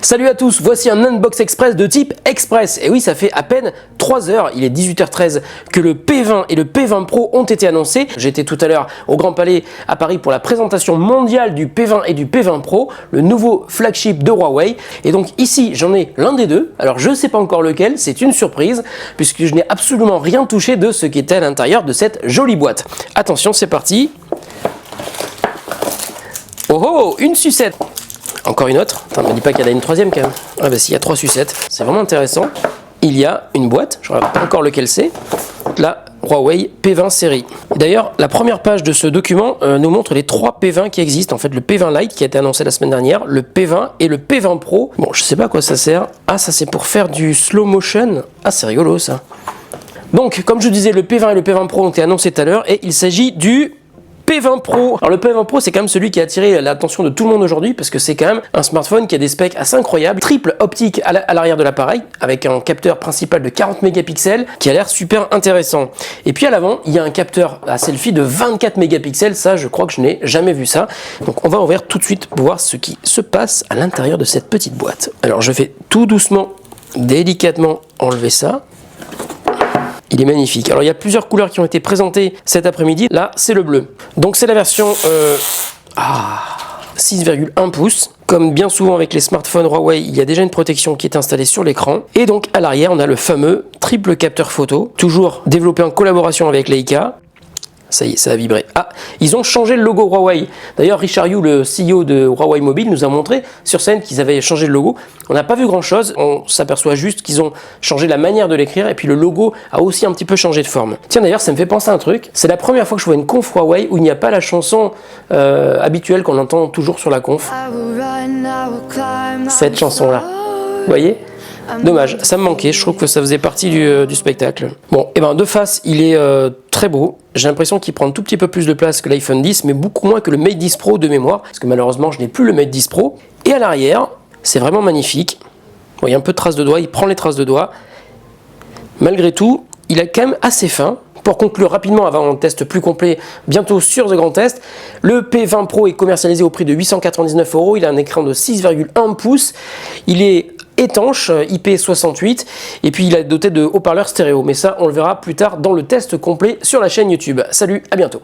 Salut à tous, voici un unbox express de type express. Et oui, ça fait à peine 3 heures, il est 18h13 que le P20 et le P20 Pro ont été annoncés. J'étais tout à l'heure au Grand Palais à Paris pour la présentation mondiale du P20 et du P20 Pro, le nouveau flagship de Huawei. Et donc ici, j'en ai l'un des deux. Alors je ne sais pas encore lequel, c'est une surprise puisque je n'ai absolument rien touché de ce qui était à l'intérieur de cette jolie boîte. Attention, c'est parti. Oh oh, une sucette. Encore une autre. Attends, ne me dis pas qu'il y en a une troisième quand même. Ah bah si, il y a 3 sucettes. C'est vraiment intéressant. Il y a une boîte, je ne regarde pas encore lequel c'est. La Huawei P20 série. D'ailleurs, la première page de ce document nous montre les 3 P20 qui existent. En fait, le P20 Lite qui a été annoncé la semaine dernière, le P20 et le P20 Pro. Bon, je sais pas à quoi ça sert. Ah, ça c'est pour faire du slow motion. Ah, c'est rigolo ça. Donc, comme je disais, le P20 et le P20 Pro ont été annoncés tout à l'heure et il s'agit du P20 Pro. Alors le P20 Pro, c'est quand même celui qui a attiré l'attention de tout le monde aujourd'hui parce que c'est quand même un smartphone qui a des specs assez incroyables. Triple optique à l'arrière de l'appareil avec un capteur principal de 40 mégapixels qui a l'air super intéressant. Et puis à l'avant, il y a un capteur à selfie de 24 mégapixels. Ça, je crois que je n'ai jamais vu ça. Donc on va ouvrir tout de suite pour voir ce qui se passe à l'intérieur de cette petite boîte. Alors je vais tout doucement, délicatement enlever ça. Il est magnifique. Alors il y a plusieurs couleurs qui ont été présentées cet après-midi. Là, c'est le bleu. Donc c'est la version 6,1 pouces. Comme bien souvent avec les smartphones Huawei, il y a déjà une protection qui est installée sur l'écran. Et donc à l'arrière, on a le fameux triple capteur photo, toujours développé en collaboration avec Leica. Ça y est, ça a vibré. Ah, ils ont changé le logo Huawei. D'ailleurs, Richard Yu, le CEO de Huawei Mobile, nous a montré sur scène qu'ils avaient changé le logo. On n'a pas vu grand-chose. On s'aperçoit juste qu'ils ont changé la manière de l'écrire et puis le logo a aussi un petit peu changé de forme. Tiens, d'ailleurs, ça me fait penser à un truc. C'est la première fois que je vois une conf Huawei où il n'y a pas la chanson habituelle qu'on entend toujours sur la conf. Cette chanson-là. Vous voyez ? Dommage, ça me manquait, je trouve que ça faisait partie du spectacle. Bon, et ben de face, il est très beau. J'ai l'impression qu'il prend un tout petit peu plus de place que l'iPhone 10, mais beaucoup moins que le Mate 10 Pro de mémoire, parce que malheureusement, je n'ai plus le Mate 10 Pro. Et à l'arrière, c'est vraiment magnifique. Bon, il y a un peu de traces de doigts, il prend les traces de doigts. Malgré tout, il est quand même assez fin. Pour conclure rapidement, avant un test plus complet, bientôt sur The Grand Test, le P20 Pro est commercialisé au prix de 899 €. Il a un écran de 6,1 pouces. Il est étanche, IP68, et puis il est doté de haut-parleurs stéréo. Mais ça, on le verra plus tard dans le test complet sur la chaîne YouTube. Salut, à bientôt.